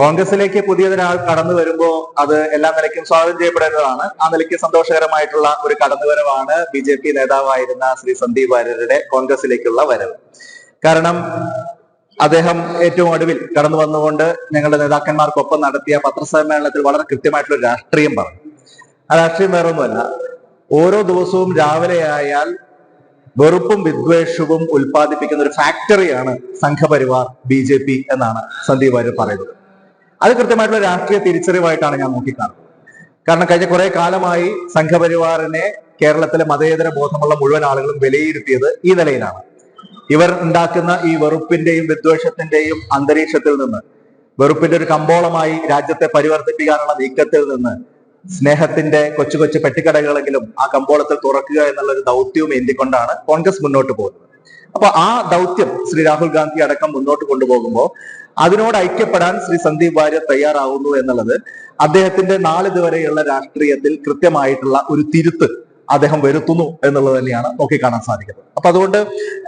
കോൺഗ്രസിലേക്ക് പുതിയതൊരാൾ കടന്നു വരുമ്പോൾ അത് എല്ലാ നിലയ്ക്കും സ്വാഗതം ചെയ്യപ്പെടേണ്ടതാണ്. ആ നിലയ്ക്ക് സന്തോഷകരമായിട്ടുള്ള ഒരു കടന്നുവരവാണ് BJP നേതാവായിരുന്ന ശ്രീ സന്ദീപ് വാര്യരുടെ കോൺഗ്രസിലേക്കുള്ള വരവ്. കാരണം അദ്ദേഹം ഏറ്റവും ഒടുവിൽ കടന്നു വന്നുകൊണ്ട് ഞങ്ങളുടെ നേതാക്കന്മാർക്കൊപ്പം നടത്തിയ പത്രസമ്മേളനത്തിൽ വളരെ കൃത്യമായിട്ടുള്ള രാഷ്ട്രീയം പറഞ്ഞു. ആ രാഷ്ട്രീയം വേറൊന്നുമല്ല, ഓരോ ദിവസവും രാവിലെ ആയാൽ വെറുപ്പും വിദ്വേഷവും ഉൽപ്പാദിപ്പിക്കുന്ന ഒരു ഫാക്ടറിയാണ് സംഘപരിവാർ BJP എന്നാണ് സന്ദീപ് വാര്യർ പറയുന്നത്. അത് കൃത്യമായിട്ടുള്ള രാഷ്ട്രീയ തിരിച്ചറിവായിട്ടാണ് ഞാൻ നോക്കിക്കാണുന്നത്. കാരണം കഴിഞ്ഞ കുറെ കാലമായി സംഘപരിവാറിനെ കേരളത്തിലെ മതേതര ബോധമുള്ള മുഴുവൻ ആളുകളും വിലയിരുത്തിയത് ഈ നിലയിലാണ്. ഇവർ ഉണ്ടാക്കുന്ന ഈ വെറുപ്പിന്റെയും വിദ്വേഷത്തിന്റെയും അന്തരീക്ഷത്തിൽ നിന്ന്, വെറുപ്പിന്റെ ഒരു കമ്പോളമായി രാജ്യത്തെ പരിവർത്തിപ്പിക്കാനുള്ള നീക്കത്തിൽ നിന്ന് സ്നേഹത്തിന്റെ കൊച്ചു കൊച്ചു പെട്ടിക്കടകളെങ്കിലും ആ കമ്പോളത്തിൽ തുറക്കുക എന്നുള്ള ഒരു ദൗത്യവും ഏന്തിക്കൊണ്ടാണ് കോൺഗ്രസ് മുന്നോട്ട് പോകുന്നത്. അപ്പൊ ആ ദൗത്യം ശ്രീ രാഹുൽ ഗാന്ധി അടക്കം മുന്നോട്ട് കൊണ്ടുപോകുമ്പോൾ അതിനോട് ഐക്യപ്പെടാൻ ശ്രീ സന്ദീപ് വാര്യർ തയ്യാറാവുന്നു എന്നുള്ളത് അദ്ദേഹത്തിന്റെ നാളിതുവരെയുള്ള രാഷ്ട്രീയത്തിൽ കൃത്യമായിട്ടുള്ള ഒരു തിരുത്ത് അദ്ദേഹം വരുത്തുന്നു എന്നുള്ളത് തന്നെയാണ് നോക്കിക്കാണാൻ സാധിക്കുന്നത്. അപ്പൊ അതുകൊണ്ട്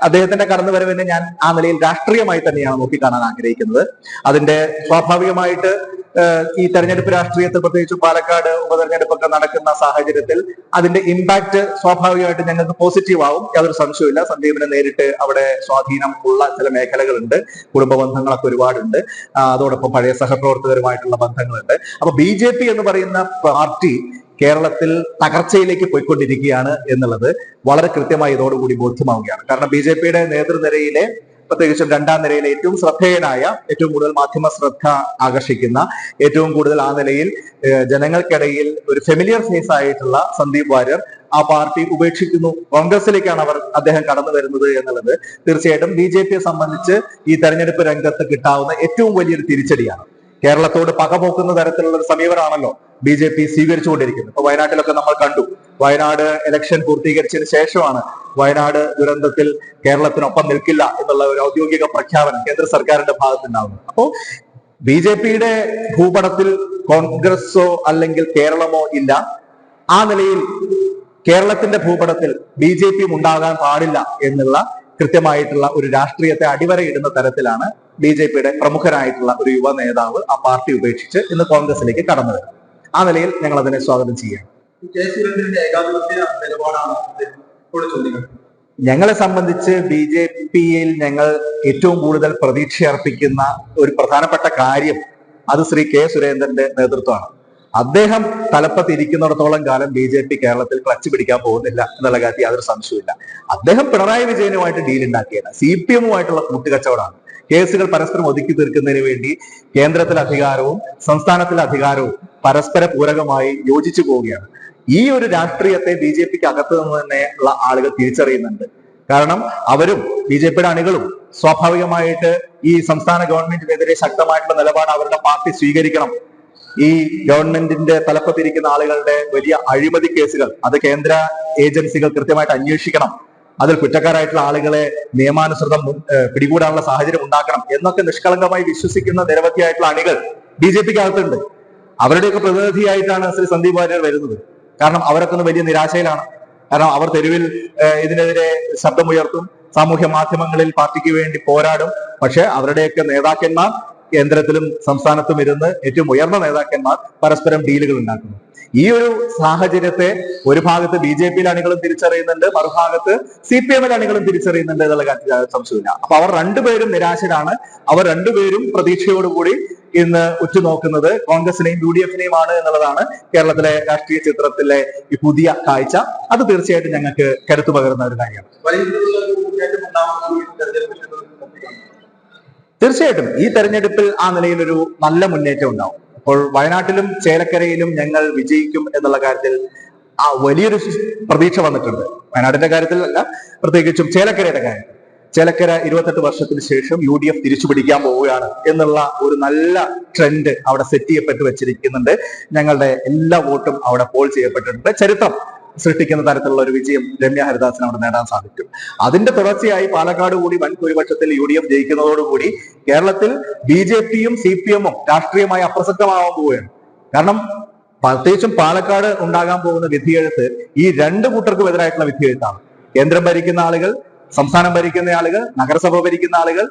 അദ്ദേഹത്തിന്റെ കടന്നുവരവിനെ ഞാൻ ആ നിലയിൽ രാഷ്ട്രീയമായി തന്നെയാണ് നോക്കിക്കാണാൻ ആഗ്രഹിക്കുന്നത്. അതിന്റെ സ്വാഭാവികമായിട്ട് ഈ തെരഞ്ഞെടുപ്പ് രാഷ്ട്രീയത്തിൽ, പ്രത്യേകിച്ച് പാലക്കാട് ഉപതെരഞ്ഞെടുപ്പൊക്കെ നടക്കുന്ന സാഹചര്യത്തിൽ അതിന്റെ ഇമ്പാക്ട് സ്വാഭാവികമായിട്ട് ഞങ്ങൾക്ക് പോസിറ്റീവ് ആവും, യാതൊരു സംശയമില്ല. സന്ദീപിനെ നേരിട്ട് അവിടെ സ്വാധീനം ഉള്ള ചില മേഖലകളുണ്ട്, കുടുംബ ബന്ധങ്ങളൊക്കെ ഒരുപാടുണ്ട്, അതോടൊപ്പം പഴയ സഹപ്രവർത്തകരുമായിട്ടുള്ള ബന്ധങ്ങളുണ്ട്. അപ്പൊ BJP എന്ന് പറയുന്ന പാർട്ടി കേരളത്തിൽ തകർച്ചയിലേക്ക് പോയിക്കൊണ്ടിരിക്കുകയാണ് എന്നുള്ളത് വളരെ കൃത്യമായി ഇതോടുകൂടി ബോധ്യമാവുകയാണ്. കാരണം BJPയുടെ നേതൃനിരയിലെ, പ്രത്യേകിച്ചും രണ്ടാം നിരയിലെ ഏറ്റവും ശ്രദ്ധേയനായ, ഏറ്റവും കൂടുതൽ മാധ്യമ ശ്രദ്ധ ആകർഷിക്കുന്ന, ഏറ്റവും കൂടുതൽ ആ നിലയിൽ ജനങ്ങൾക്കിടയിൽ ഒരു ഫെമിലിയർ ഫേസ് ആയിട്ടുള്ള സന്ദീപ് വാര്യർ ആ പാർട്ടി ഉപേക്ഷിക്കുന്നു. കോൺഗ്രസിലേക്കാണ് അദ്ദേഹം കടന്നു വരുന്നത് എന്നുള്ളത് തീർച്ചയായിട്ടും BJPയെ സംബന്ധിച്ച് ഈ തെരഞ്ഞെടുപ്പ് രംഗത്ത് കിട്ടാവുന്ന ഏറ്റവും വലിയൊരു തിരിച്ചടിയാണ്. കേരളത്തോട് പകപോക്കുന്ന തരത്തിലുള്ള ഒരു സമീപനമാണല്ലോ BJP സ്വീകരിച്ചുകൊണ്ടിരിക്കുന്നത്. ഇപ്പൊ വയനാട്ടിലൊക്കെ നമ്മൾ കണ്ടു, വയനാട് ഇലക്ഷൻ പൂർത്തീകരിച്ചതിന് ശേഷമാണ് വയനാട് ദുരന്തത്തിൽ കേരളത്തിനൊപ്പം നിൽക്കില്ല എന്നുള്ള ഒരു ഔദ്യോഗിക പ്രഖ്യാപനം കേന്ദ്ര സർക്കാരിന്റെ ഭാഗത്തുണ്ടാവുന്നത്. അപ്പോ BJPയുടെ ഭൂപടത്തിൽ കോൺഗ്രസോ അല്ലെങ്കിൽ കേരളമോ ഇല്ല. ആ നിലയിൽ കേരളത്തിന്റെ ഭൂപടത്തിൽ BJPയും ഉണ്ടാകാൻ പാടില്ല എന്നുള്ള കൃത്യമായിട്ടുള്ള ഒരു രാഷ്ട്രീയത്തെ അടിവരയിടുന്ന തരത്തിലാണ് BJPയുടെ പ്രമുഖനായിട്ടുള്ള ഒരു യുവ നേതാവ് ആ പാർട്ടി ഉപേക്ഷിച്ച് ഇന്ന് കോൺഗ്രസിലേക്ക് കടന്നു വരുന്നത്. ആ നിലയിൽ ഞങ്ങൾ അതിനെ സ്വാഗതം ചെയ്യാം. ഞങ്ങളെ സംബന്ധിച്ച് BJPയിൽ ഞങ്ങൾ ഏറ്റവും കൂടുതൽ പ്രതീക്ഷ അർപ്പിക്കുന്ന ഒരു പ്രധാനപ്പെട്ട കാര്യം അത് ശ്രീ K. സുരേന്ദ്രന്റെ നേതൃത്വമാണ്. അദ്ദേഹം തലപ്പത്തിരിക്കുന്നിടത്തോളം കാലം BJP കേരളത്തിൽ ക്ലച്ച് പിടിക്കാൻ പോകുന്നില്ല എന്നുള്ള കാര്യത്തിൽ യാതൊരു സംശയമില്ല. അദ്ദേഹം പിണറായി വിജയനുമായിട്ട് ഡീൽ ഉണ്ടാക്കിയത് CPM-ഉമായിട്ടുള്ള കൂട്ടുകച്ചവടമാണ്. കേസുകൾ പരസ്പരം ഒതുക്കി തീർക്കുന്നതിന് വേണ്ടി കേന്ദ്രത്തിലെ അധികാരവും സംസ്ഥാനത്തിലെ അധികാരവും പരസ്പര പൂരകമായി യോജിച്ചു പോവുകയാണ്. ഈ ഒരു രാഷ്ട്രീയത്തെ BJPക്ക് അകത്ത് നിന്ന് തന്നെ ഉള്ള ആളുകൾ തിരിച്ചറിയുന്നുണ്ട്. കാരണം അവരും BJPയുടെ അണികളും സ്വാഭാവികമായിട്ട് ഈ സംസ്ഥാന ഗവൺമെന്റിനെതിരെ ശക്തമായിട്ടുള്ള നിലപാട് അവരുടെ പാർട്ടി സ്വീകരിക്കണം. ഈ ഗവൺമെന്റിന്റെ തലപ്പത്തിരിക്കുന്ന ആളുകളുടെ വലിയ അഴിമതി കേസുകൾ അത് കേന്ദ്ര ഏജൻസികൾ കൃത്യമായിട്ട് അന്വേഷിക്കണം, അതിൽ കുറ്റക്കാരായിട്ടുള്ള ആളുകളെ നിയമാനുസൃതം പിടികൂടാനുള്ള സാഹചര്യം ഉണ്ടാക്കണം എന്നൊക്കെ നിഷ്കളങ്കമായി വിശ്വസിക്കുന്ന നിരവധിയായിട്ടുള്ള അണികൾ BJPക്ക് അകത്തുണ്ട്. അവരുടെയൊക്കെ പ്രതിനിധിയായിട്ടാണ് ശ്രീ സന്ദീപ് വാര്യർ വരുന്നത്. കാരണം അവരൊക്കെ ഒന്ന് വലിയ നിരാശയിലാണ്. കാരണം അവർ തെരുവിൽ ഇതിനെതിരെ ശബ്ദമുയർത്തും, സാമൂഹ്യ മാധ്യമങ്ങളിൽ പാർട്ടിക്ക് വേണ്ടി പോരാടും. പക്ഷെ അവരുടെയൊക്കെ നേതാക്കന്മാർ കേന്ദ്രത്തിലും സംസ്ഥാനത്തും ഇരുന്ന് ഏറ്റവും ഉയർന്ന നേതാക്കന്മാർ പരസ്പരം ഡീലുകൾ ഉണ്ടാക്കുന്നു. ഈ ഒരു സാഹചര്യത്തെ ഒരു ഭാഗത്ത് BJPയിലെ അണികളും തിരിച്ചറിയുന്നുണ്ട്, മറുഭാഗത്ത് CPM-ലെ അണികളും തിരിച്ചറിയുന്നുണ്ട് എന്നുള്ള കാര്യത്തിൽ സംശയമില്ല. അപ്പൊ അവർ രണ്ടുപേരും നിരാശരാണ്. അവർ രണ്ടുപേരും പ്രതീക്ഷയോടുകൂടി ഇന്ന് ഉറ്റുനോക്കുന്നത് കോൺഗ്രസിനെയും UDF-നെയുമാണ് എന്നുള്ളതാണ് കേരളത്തിലെ രാഷ്ട്രീയ ചിത്രത്തിലെ ഈ പുതിയ കാഴ്ച. അത് തീർച്ചയായിട്ടും ഞങ്ങൾക്ക് കരുത്തു പകരുന്ന ഒരു കാര്യമാണ്. തീർച്ചയായിട്ടും ഈ തെരഞ്ഞെടുപ്പിൽ ആ നിലയിലൊരു നല്ല മുന്നേറ്റം ഉണ്ടാവും. അപ്പോൾ വയനാട്ടിലും ചേലക്കരയിലും ഞങ്ങൾ വിജയിക്കും എന്നുള്ള കാര്യത്തിൽ വലിയൊരു പ്രതീക്ഷ വന്നിട്ടുണ്ട്. വയനാടിന്റെ കാര്യത്തിൽ അല്ല, പ്രത്യേകിച്ചും ചേലക്കരയുടെ കാര്യത്തിൽ. ചേലക്കര 28 വർഷത്തിന് ശേഷം UDF തിരിച്ചു പിടിക്കാൻ പോവുകയാണ് എന്നുള്ള ഒരു നല്ല ട്രെൻഡ് അവിടെ സെറ്റ് ചെയ്യപ്പെട്ട് വെച്ചിരിക്കുന്നുണ്ട്. ഞങ്ങളുടെ എല്ലാ വോട്ടും അവിടെ പോൾ ചെയ്യപ്പെട്ടിട്ടുണ്ട്. ചരിത്രം സൃഷ്ടിക്കുന്ന തരത്തിലുള്ള ഒരു വിജയം രമ്യ ഹരിദാസിന് അവിടെ നേടാൻ സാധിക്കും. അതിന്റെ തുടർച്ചയായി പാലക്കാട് കൂടി വൻ ഭൂരിപക്ഷത്തിൽ UDF ജയിക്കുന്നതോടുകൂടി കേരളത്തിൽ BJPയും CPM-ഉം രാഷ്ട്രീയമായി അപ്രസക്തമാവാൻ പോവുകയാണ്. കാരണം പ്രത്യേകിച്ചും പാലക്കാട് ഉണ്ടാകാൻ പോകുന്ന വിധിയെഴുത്ത് ഈ രണ്ടു കൂട്ടർക്കും എതിരായിട്ടുള്ള വിധിയെഴുത്താണ്. കേന്ദ്രം ഭരിക്കുന്ന ആളുകൾ, സംസ്ഥാനം ഭരിക്കുന്ന ആളുകൾ, നഗരസഭ ഭരിക്കുന്ന ആളുകൾ,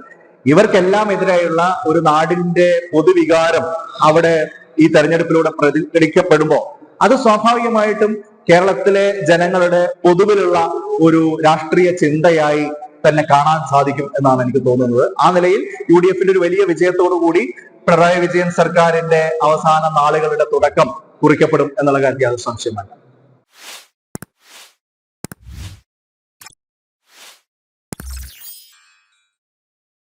ഇവർക്കെല്ലാം എതിരായുള്ള ഒരു നാടിന്റെ പൊതുവികാരം അവിടെ ഈ തെരഞ്ഞെടുപ്പിലൂടെ പ്രതിഫലിക്കപ്പെടുമ്പോൾ അത് സ്വാഭാവികമായിട്ടും കേരളത്തിലെ ജനങ്ങളുടെ പൊതുവിലുള്ള ഒരു രാഷ്ട്രീയ ചിന്തയായി തന്നെ കാണാൻ സാധിക്കും എന്നാണ് എനിക്ക് തോന്നുന്നത്. ആ നിലയിൽ UDFന്റെ ഒരു വലിയ വിജയത്തോടു കൂടി പിണറായി വിജയൻ സർക്കാരിന്റെ അവസാന നാളുകളുടെ തുടക്കം കുറിക്കപ്പെടും എന്നുള്ള കാര്യത്തിൽ അത് സംശയമല്ല.